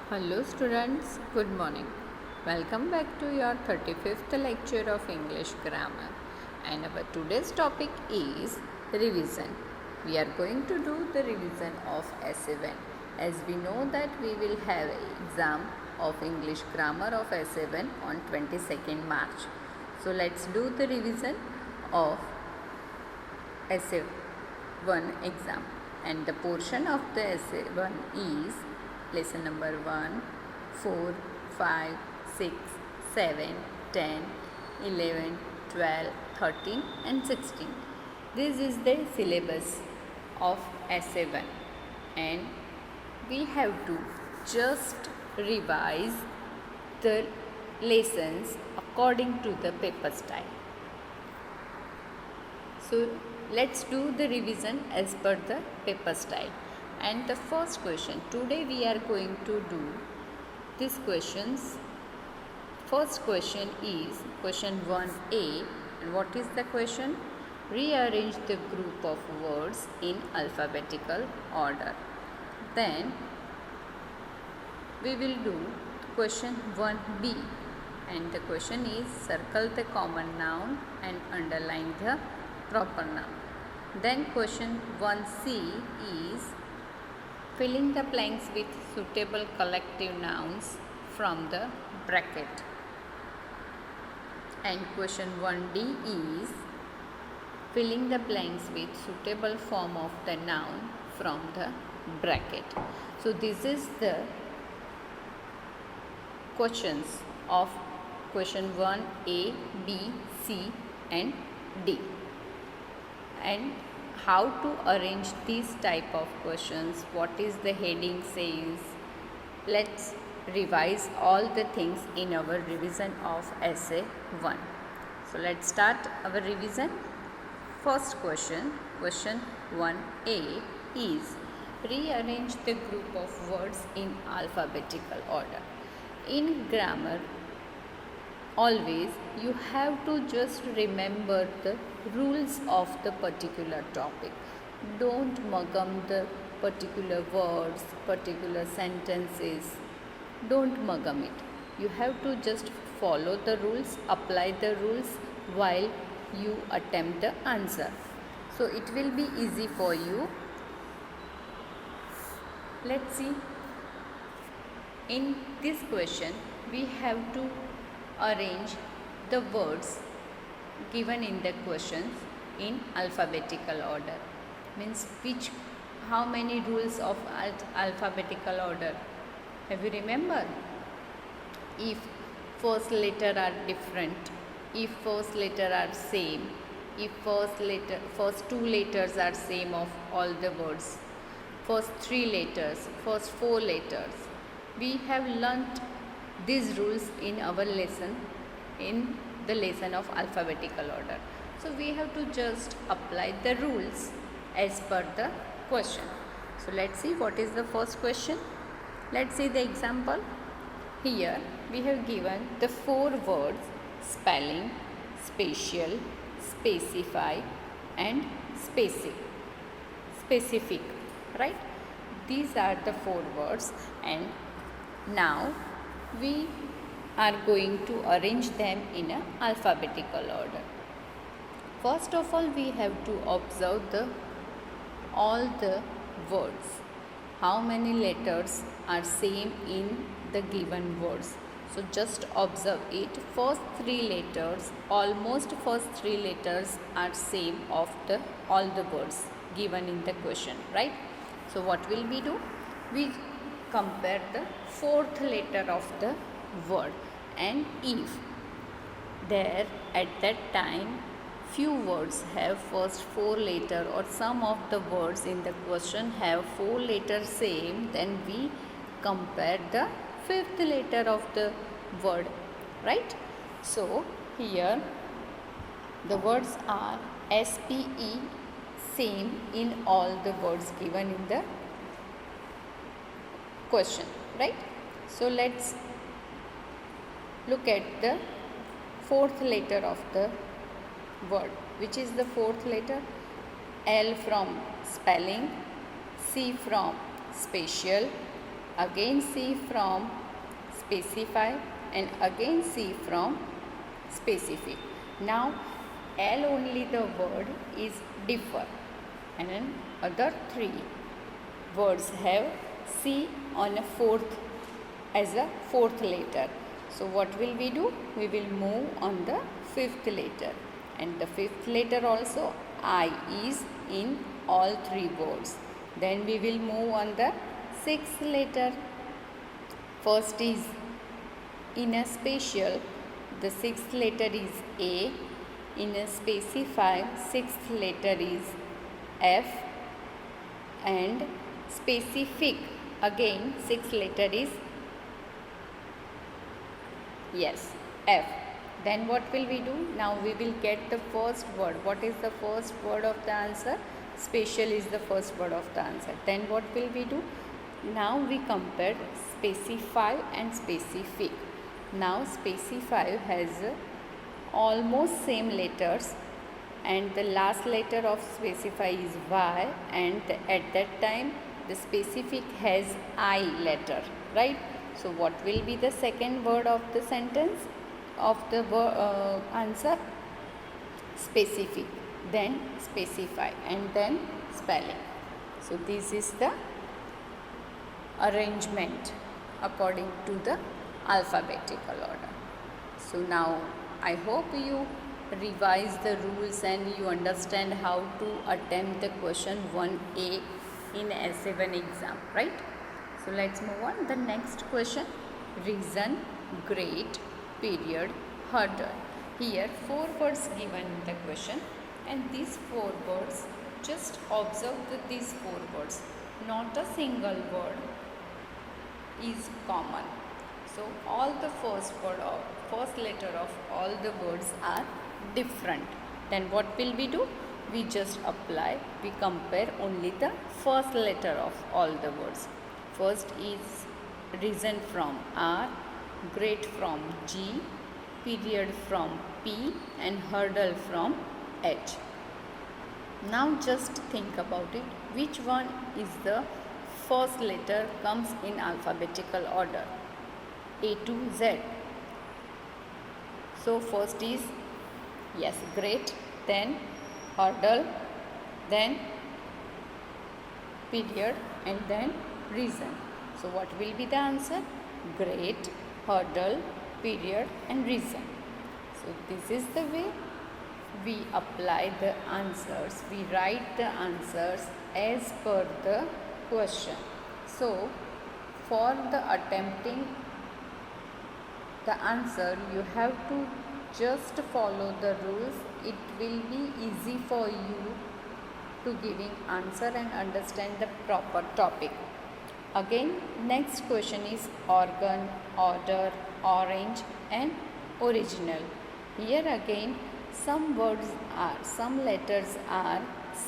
Hello students, good morning. Welcome back to your 35th lecture of English grammar. And our today's topic is revision. We are going to do the revision of essay 1. As we know that we will have exam of English grammar of essay 1 on 22nd March. So let's do the revision of essay 1 exam. And the portion of the essay 1 is lesson number 1, 4, 5, 6, 7, 10, 11, 12, 13 and 16. This is the syllabus of essay 1 and we have to just revise the lessons according to the paper style. So let's do the revision as per the paper style. And the first question, today we are going to do these questions. First question is question 1a. And what is the question? Rearrange the group of words in alphabetical order. Then we will do question 1b. And the question is circle the common noun and underline the proper noun. Then question 1c is filling the blanks with suitable collective nouns from the bracket. And question 1d is filling the blanks with suitable form of the noun from the bracket. So this is the questions of question 1a, b, c and d. And how to arrange these type of questions, what is the heading says. Let's revise all the things in our revision of essay 1. So let's start our revision. First question, question 1a is rearrange the group of words in alphabetical order. In grammar, always you have to just remember the rules of the particular topic. Don't muggle the particular words, particular sentences. Don't muggle it. You have to just follow the rules, apply the rules while you attempt the answer. So it will be easy for you. Let's see. In this question, we have to arrange the words given in the questions in alphabetical order. Means how many rules of alphabetical order have you remembered? If first letter are different, if first letter are same, if first two letters are same of all the words, first three letters, first four letters. We have learnt these rules in our lesson, in the lesson of alphabetical order. So we have to just apply the rules as per the question. So let's see what is the first question. Let's see the example. Here we have given the four words spelling, spatial, specify and specific, right? These are the four words and now we are going to arrange them in an alphabetical order. First of all, we have to observe all the words. How many letters are same in the given words? So just observe it. First three letters, almost first three letters are same of all the words given in the question, right? So what will we do? We compare the fourth letter of the word, and if there at that time few words have first four letter or some of the words in the question have four letters same, then we compare the fifth letter of the word, right? So here the words are SPE, same in all the words given in the question, right? So let's look at the fourth letter of the word. Which is the fourth letter? L from spelling, C from spatial, again C from specify, and again C from specific. Now L only the word is differ, and then other three words have C on a fourth as a fourth letter. So what will we do? We will move on the fifth letter, and the fifth letter also I is in all three words. Then we will move on the sixth letter. First is in a special, the sixth letter is A. In a specify, sixth letter is F, and specific again sixth letter is F. Then what will we do? Now we will get the first word. What is the first word of the answer? Special is the first word of the answer. Then what will we do? Now we compare specify and specific. Now specify has almost same letters, and the last letter of specify is Y, and at that time the specific has I letter, right? So what will be the second word of the sentence of the answer? Specific, then specify, and then spelling. So this is the arrangement according to the alphabetical order. So now I hope you revise the rules and you understand how to attempt the question 1A in S7 exam, right? So let's move on. The next question, reason, great, period, hurdle. Here 4 words given in the question, and these 4 words, just observe these 4 words. Not a single word is common. So all the first letter of all the words are different. Then what will we do? We just apply, we compare only the first letter of all the words. First is reason from R, great from G, period from P, and hurdle from H. Now just think about it. Which one is the first letter comes in alphabetical order? A to Z. So first is great, then hurdle, then period, and then reason. So what will be the answer? Great, hurdle, period, and reason. So this is the way we apply the answers. We write the answers as per the question. So for the attempting the answer, you have to just follow the rules. It will be easy for you to giving answer and understand the proper topic. Again, next question is organ, order, orange, and original. Here again, some letters are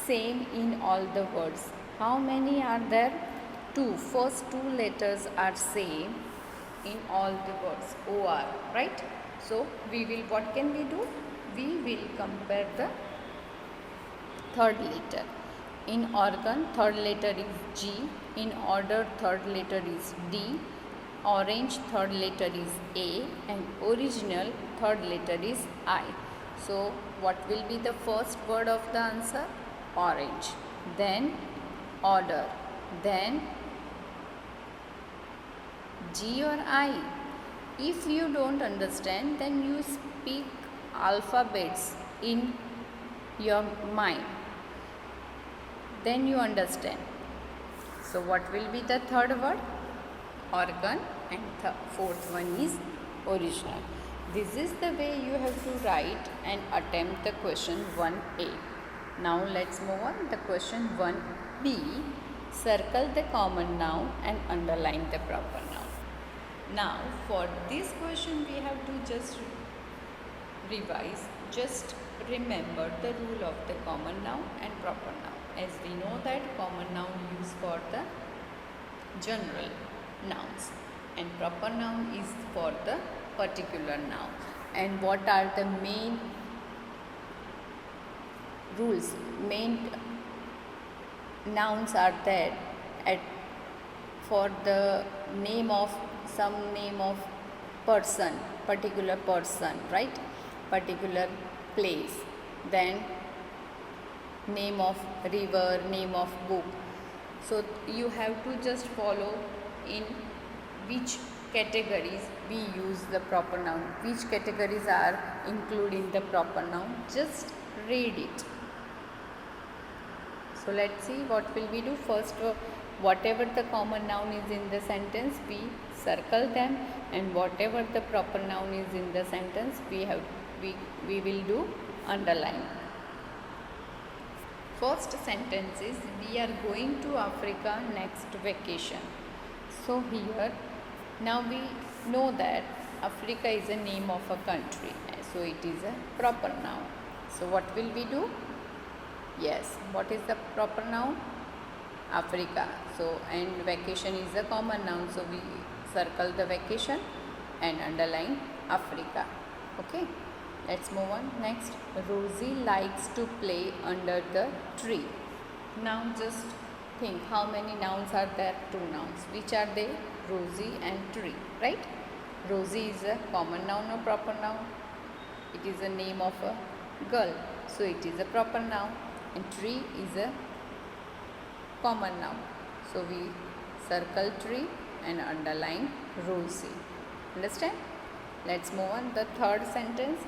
same in all the words. How many are there? 2. First 2 letters are same in all the words. OR, right? So what can we do? We will compare the third letter. In organ, third letter is G. In order, third letter is D. Orange, third letter is A. And original, third letter is I. So what will be the first word of the answer? Orange. Then order. Then G or I. If you don't understand, then you speak alphabets in your mind. Then you understand. So what will be the third word? Organ, and the fourth one is original. This is the way you have to write and attempt the question 1A. Now let's move on. The question 1B. Circle the common noun and underline the proper noun. Now for this question we have to just revise. Just remember the rule of the common noun and proper noun. As we know that common noun used for the general nouns and proper noun is for the particular noun. And what are the main rules? Main nouns are there at for the name of some name of person, particular person, right? Particular place. Then name of river, name of book. So you have to just follow in which categories we use the proper noun, which categories are included in the proper noun. Just read it. So let's see what will we do. First, whatever the common noun is in the sentence, we circle them, and whatever the proper noun is in the sentence, we will do underline. First sentence is, we are going to Africa next vacation. So here, now we know that Africa is a name of a country, so it is a proper noun. So what will we do? Yes, what is the proper noun? Africa. So, and vacation is a common noun, so we circle the vacation and underline Africa. Okay, let's move on. Next, Rosie likes to play under the tree. Now just think, how many nouns are there? Two nouns. Which are they? Rosie and tree, right? Rosie is a common noun or proper noun? It is a name of a girl, so it is a proper noun. And tree is a common noun, so we circle tree and underline Rosie. Understand? Let's move on. The third sentence,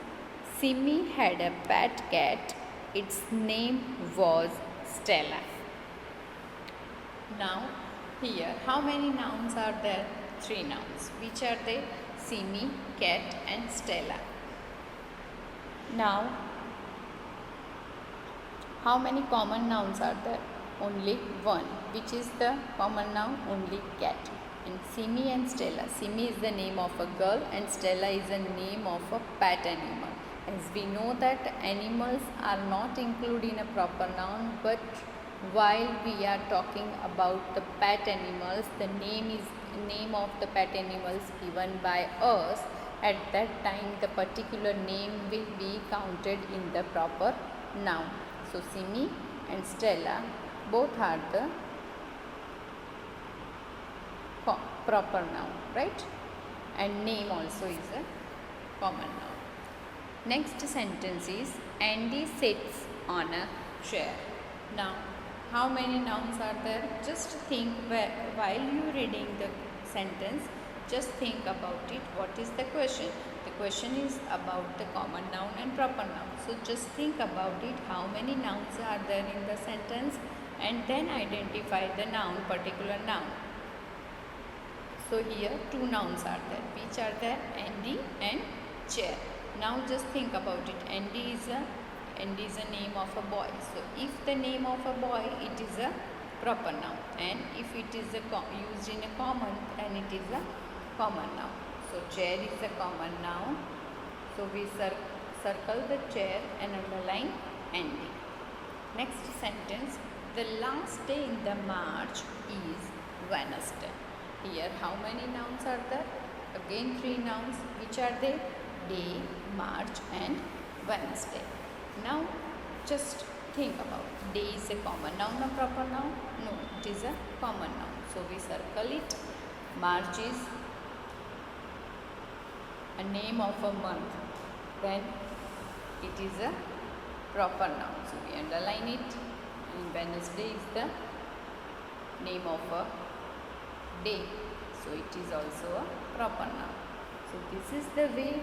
Simi had a pet cat. Its name was Stella. Now here, how many nouns are there? Three nouns. Which are they? Simi, cat and Stella. Now, how many common nouns are there? Only one. Which is the common noun? Only cat. And Simi and Stella. Simi is the name of a girl and Stella is the name of a pet animal. As we know that animals are not included in a proper noun, but while we are talking about the pet animals, the name of the pet animals given by us, at that time the particular name will be counted in the proper noun. So Simi and Stella both are the proper noun, right? And name also is a common noun. Next sentence is, Andy sits on a chair. Now, how many nouns are there? Just think, while you reading the sentence, just think about it. What is the question? The question is about the common noun and proper noun. So just think about it, how many nouns are there in the sentence, and then identify the noun, particular noun. So here two nouns are there. Which are there? Andy and chair. Now just think about it. Andy is a name of a boy. So if the name of a boy, it is a proper noun, and if it is used in a common, then it is a common noun. So chair is a common noun. So we circle the chair and underline Andy. Next sentence, the last day in the March is Wednesday. Here how many nouns are there? Again three nouns. Which are they? Day, March and Wednesday. Now just think about, day is a common noun or proper noun? No, it is a common noun. So we circle it. March is a name of a month. Then it is a proper noun. So we underline it. And Wednesday is the name of a day. So it is also a proper noun. So this is the way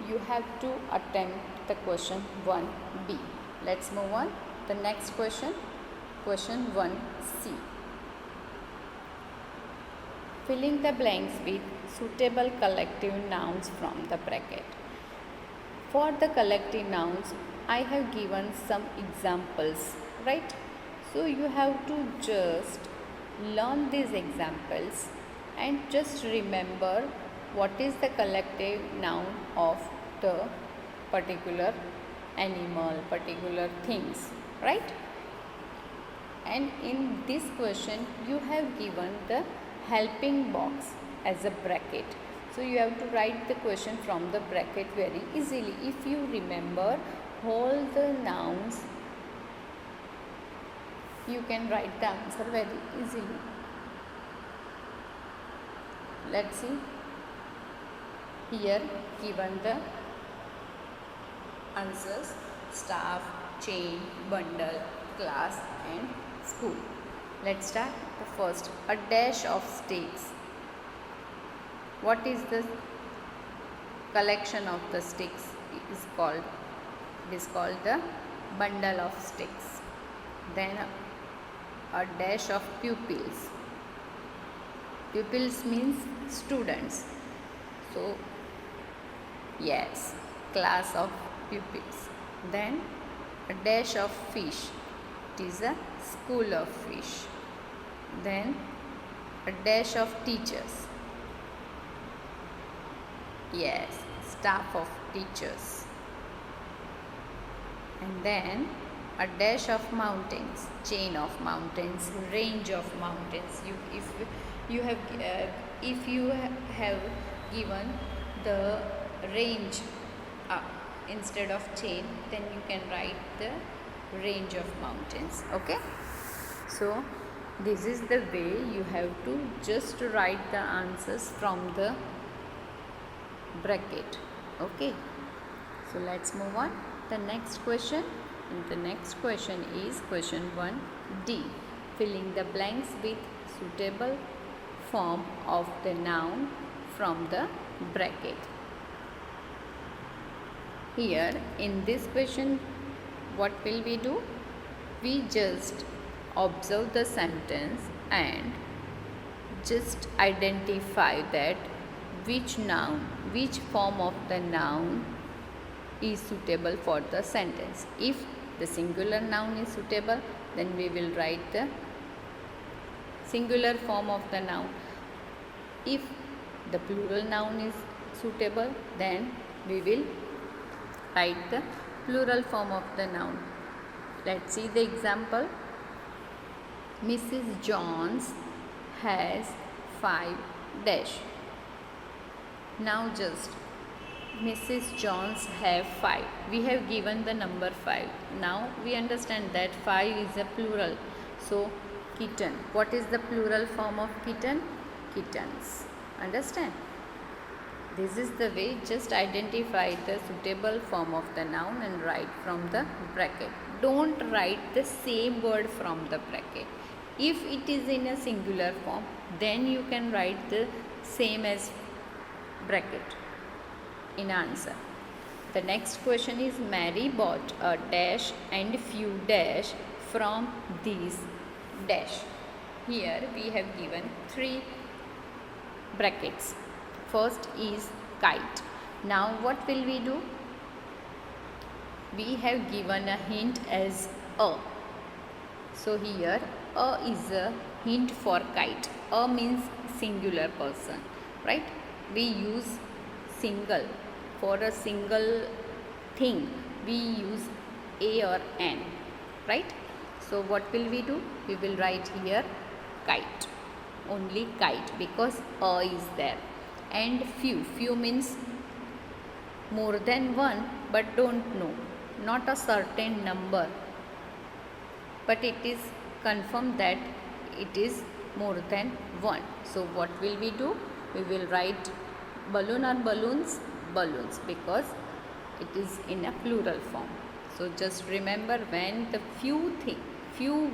you have to attempt the question 1B. Let's move on. The next question, question 1C. Filling the blanks with suitable collective nouns from the bracket. For the collective nouns, I have given some examples, right? So you have to just learn these examples and just remember what is the collective noun of the particular animal, particular things, right? And in this question, you have given the helping box as a bracket. So you have to write the question from the bracket very easily. If you remember all the nouns, you can write the answer very easily. let's see. Here given the answers: staff, chain, bundle, class and school. Let's start. The first, a dash of sticks. What is the collection of the sticks? It is called the bundle of sticks. Then a dash of pupils. Pupils means students. So yes, class of pupils. Then a dash of fish. It is a school of fish. Then a dash of teachers. Yes, staff of teachers. And then a dash of mountains, chain of mountains, range of mountains. If you have given the range instead of chain, then you can write the range of mountains. Okay, so this is the way you have to just write the answers from the bracket. Okay, so let's move on. The next question, and the next question is question 1D, filling the blanks with suitable form of the noun from the bracket. Here in this question, what will we do? We just observe the sentence and just identify that which form of the noun is suitable for the sentence. If the singular noun is suitable, then we will write the singular form of the noun. If the plural noun is suitable, then we will write the plural form of the noun. Let's see the example. Mrs. Jones has 5 dash. Now just Mrs. Jones have 5. We have given the number 5. Now we understand that 5 is a plural. So kitten. What is the plural form of kitten? Kittens. Understand? This is the way. Just identify the suitable form of the noun and write from the bracket. Don't write the same word from the bracket. If it is in a singular form, then you can write the same as bracket in answer. The next question is, Mary bought a dash and few dash from these dash. Here we have given 3 brackets. First is kite. Now what will we do? We have given a hint as a. So here a is a hint for kite. A means singular person, right? We use single. For a single thing, we use a or an, right? So what will we do? We will write here kite. Only kite, because a is there. And few means more than one, but don't know, not a certain number, but it is confirmed that it is more than one. So what will we do? We will write balloon or balloons, balloons, because it is in a plural form. So just remember, when the few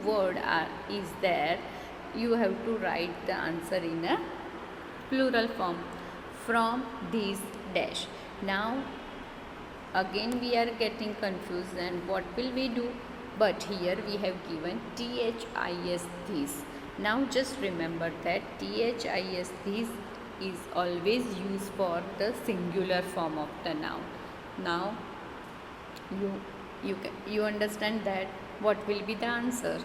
word is there, you have to write the answer in a plural form from these dash. Now again we are getting confused, and what will we do? But here we have given THIS these. Now just remember that THIS these is always used for the singular form of the noun. Now you understand that what will be the answer?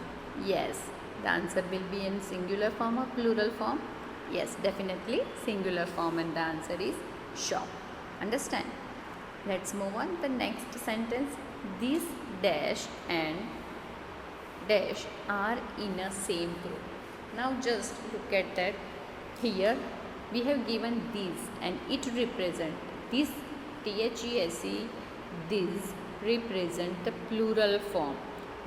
Yes, the answer will be in singular form or plural form. Yes, definitely singular form, and the answer is shop. Understand? Let's move on. The next sentence, this dash and dash are in a same group. Now just look at that. Here we have given these, and it represent this THESE, this represent the plural form.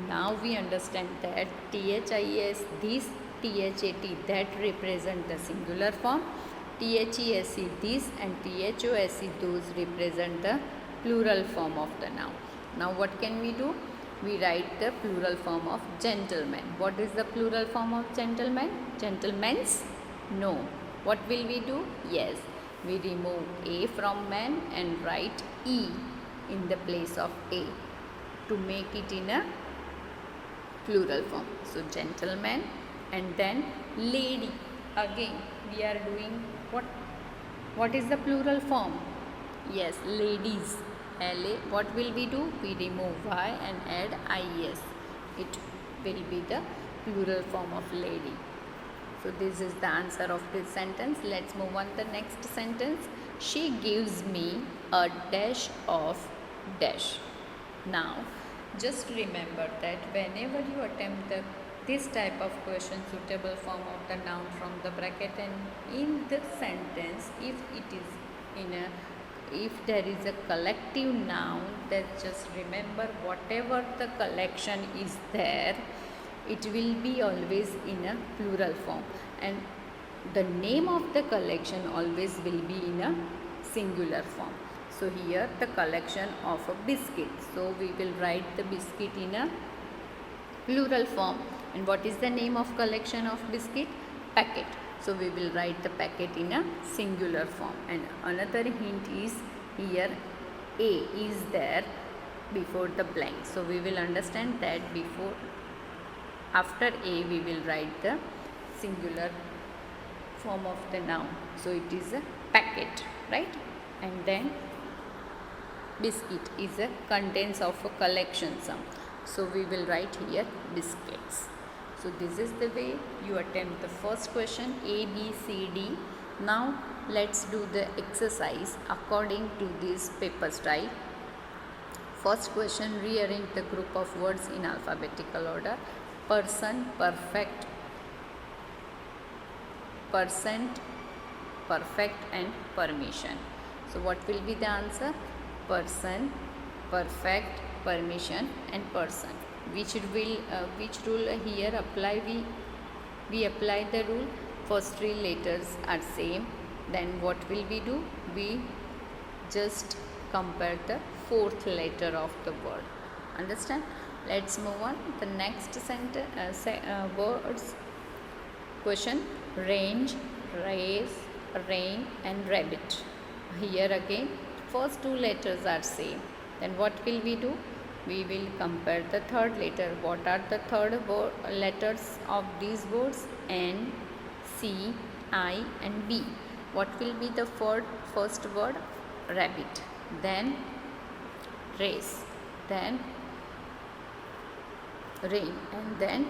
Now we understand that THIS, this THAT, that represent the singular form, THESE this and THOSE those represent the plural form of the noun. Now what can we do? We write the plural form of gentleman. What is the plural form of gentleman? Gentlemen's? No. What will we do? Yes, we remove A from man and write E in the place of A to make it in a plural form. So gentleman and then lady. Again we are doing what is the plural form? Yes, ladies. LA. What will we do? We remove Y and add IES. It will be the plural form of lady. So this is the answer of this sentence. Let's move on to the next sentence. She gives me a dash of dash. Now just remember that whenever you attempt this type of question, suitable form of the noun from the bracket, and in the sentence if there is a collective noun, then just remember whatever the collection is there, it will be always in a plural form, and the name of the collection always will be in a singular form. So here the collection of a biscuit, so we will write the biscuit in a plural form. And what is the name of collection of biscuit? Packet. So we will write the packet in a singular form. And another hint is here A is there before the blank. So we will understand that after A we will write the singular form of the noun. So it is a packet, right? And then biscuit is a contents of a collection sum. So we will write here biscuits. So this is the way you attempt the first question, A, B, C, D. Now let's do the exercise according to this paper style. First question, rearrange the group of words in alphabetical order. Person, perfect, percent, perfect and permission. So what will be the answer? Person, perfect, permission and person. Which rule here apply? We apply the rule. First three letters are same. Then what will we do? We just compare the fourth letter of the word. Understand? Let's move on. The next sentence words. Question: range, race, rain and rabbit. Here again first two letters are same. Then what will we do? We will compare the third letter. What are the third letters of these words? N, C, I and B. What will be the first word? Rabbit. Then race. Then rain. And then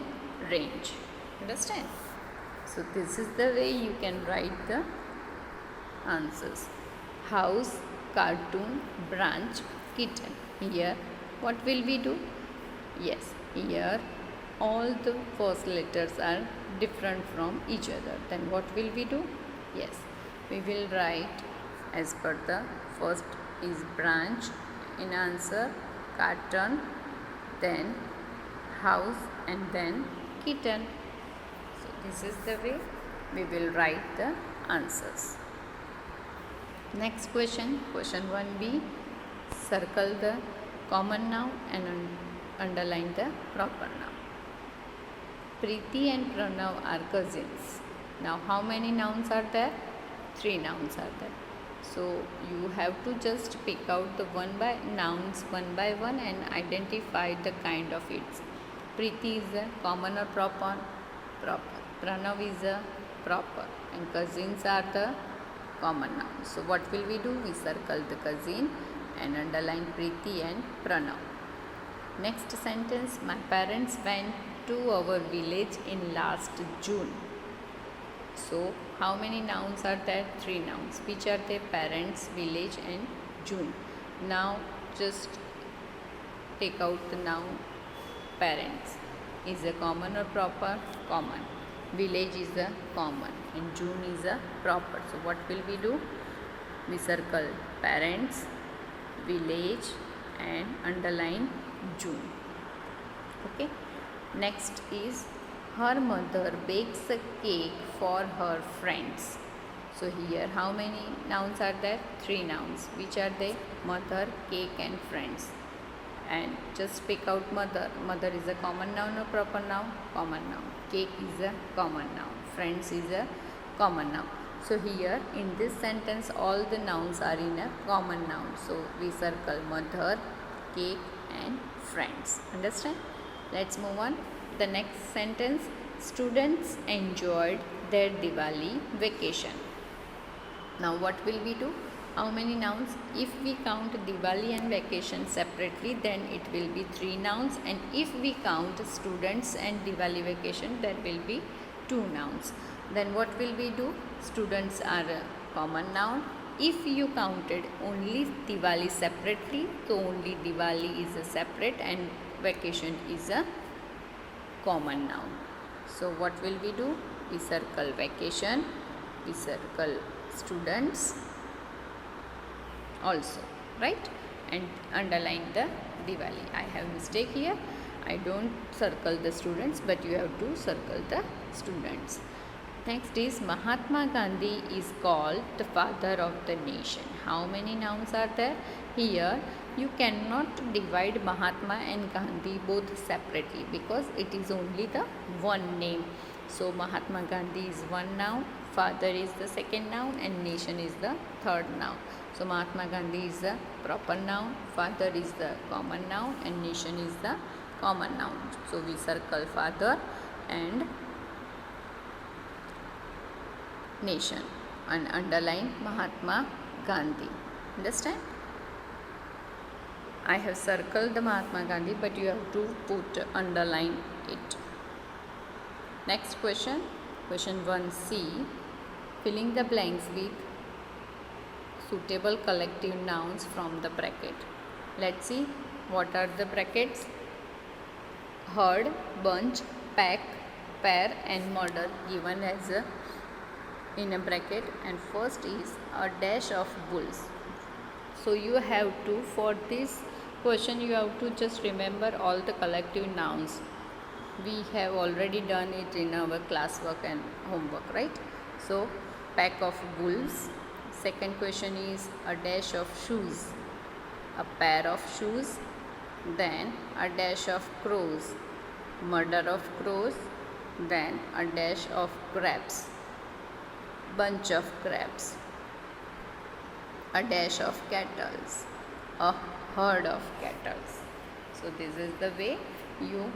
range. Understand? So this is the way you can write the answers. House, cartoon, branch, kitten. Here what will we do? Yes, here all the first letters are different from each other. Then what will we do? Yes, we will write as per the first is branch in answer, carton, then house and then kitten. So this is the way we will write the answers. Next question, question 1b. Circle the common noun and underline the proper noun. Preeti and Pranav are cousins. Now how many nouns are there? 3 nouns are there. So you have to just pick out the nouns one by one and identify the kind of it. Preeti is a common or proper? Proper. Pranav is a proper. And cousins are the common nouns. So what will we do? We circle the cousin and underline Preeti and Pranav. Next sentence, my parents went to our village in last June. So how many nouns are there? 3 nouns. Which are they? Parents, village and June. Now just take out the noun parents. Is a common or proper? Common. Village is a common and June is a proper. So what will we do? We circle parents, village and underline June. Okay. Next is her mother bakes a cake for her friends. So here how many nouns are there? 3 nouns. Which are they? Mother, cake and friends. And just pick out mother. Mother is a common noun or proper noun? Common noun. Cake is a common noun. Friends is a common noun. So here in this sentence all the nouns are in a common noun. So we circle mother, cake and friends. Understand? Let's move on. The next sentence, students enjoyed their Diwali vacation. Now what will we do? How many nouns? If we count Diwali and vacation separately, then it will be 3 nouns, and if we count students and Diwali vacation, there will be 2 nouns. Then what will we do? Students are a common noun. If you counted only Diwali separately, so only Diwali is a separate and vacation is a common noun. So what will we do? We circle vacation, we circle students also, right? And underline the Diwali. I have mistake here. I don't circle the students, but you have to circle the students. Next is Mahatma Gandhi is called the father of the nation. How many nouns are there? Here you cannot divide Mahatma and Gandhi both separately because it is only the one name. So Mahatma Gandhi is one noun, father is the second noun and nation is the third noun. So Mahatma Gandhi is the proper noun, father is the common noun and nation is the common noun. So we circle father and nation and underline Mahatma Gandhi. Understand? I have circled the Mahatma Gandhi, but you have to underline it. Next question, question 1C, filling the blanks with suitable collective nouns from the bracket. Let's see what are the brackets. Herd, bunch, pack, pair and murder given as in a bracket, and first is a dash of bulls. So you have to, for this question you have to just remember all the collective nouns. We have already done it in our classwork and homework, right? So pack of bulls. Second question is a dash of shoes, a pair of shoes, then a dash of crows, murder of crows, then a dash of crabs, bunch of crabs, a dash of cattle, a herd of cattle. So this is the way you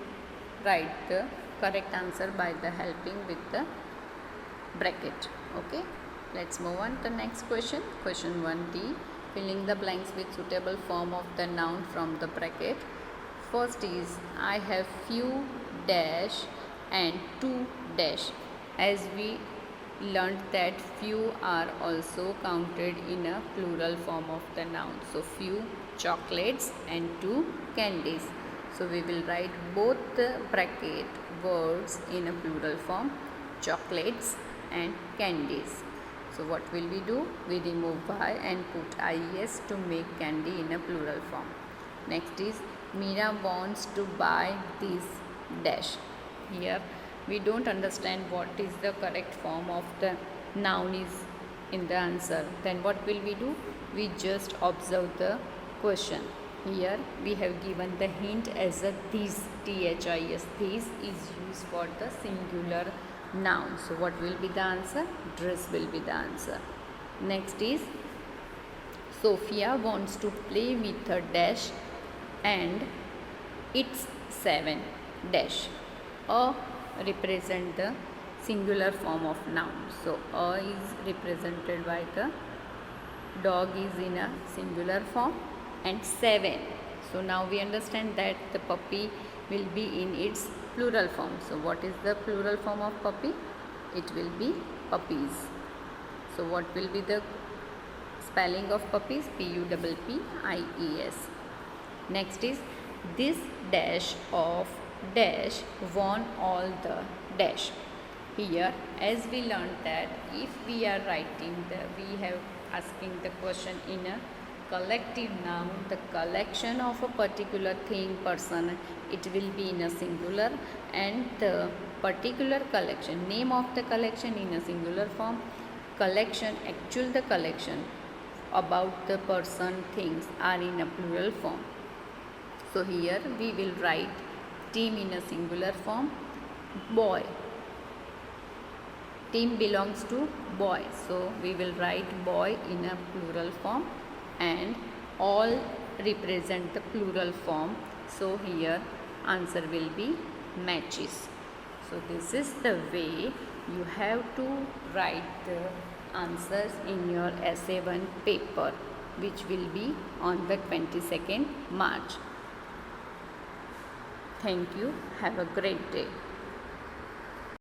write the correct answer by the helping with the bracket. Okay, let's move on to the next question. Question 1D, filling the blanks with suitable form of the noun from the bracket. First is I have few dash and two dash. As we learned that few are also counted in a plural form of the noun. So few chocolates and two candies. So we will write both the bracket words in a plural form, chocolates and candies. So what will we do? We remove y and put ies to make candy in a plural form. Next is Meera wants to buy this dash. Here we don't understand what is the correct form of the noun is in the answer. Then what will we do? We just observe the question. Here we have given the hint as a this, this. This is used for the singular noun. So what will be the answer? Dress will be the answer. Next is Sophia wants to play with her dash and it's 7 dash. A represent the singular form of noun. So a is represented by the dog is in a singular form and 7. So now we understand that the puppy will be in its plural form. So what is the plural form of puppy? It will be puppies. So what will be the spelling of puppies? P-U-P-P-I-E-S. Next is this dash of dash won all the dash. Here as we learned that if we are writing we have asking the question in a collective noun, the collection of a particular thing, person, it will be in a singular, and the particular collection, name of the collection in a singular form, collection, actual the collection about the person, things are in a plural form. So here we will write team in a singular form, boy. Team belongs to boy, so we will write boy in a plural form, and all represent the plural form. So here answer will be matches. So this is the way you have to write the answers in your essay 1 paper, which will be on the 22nd March. Thank you. Have a great day.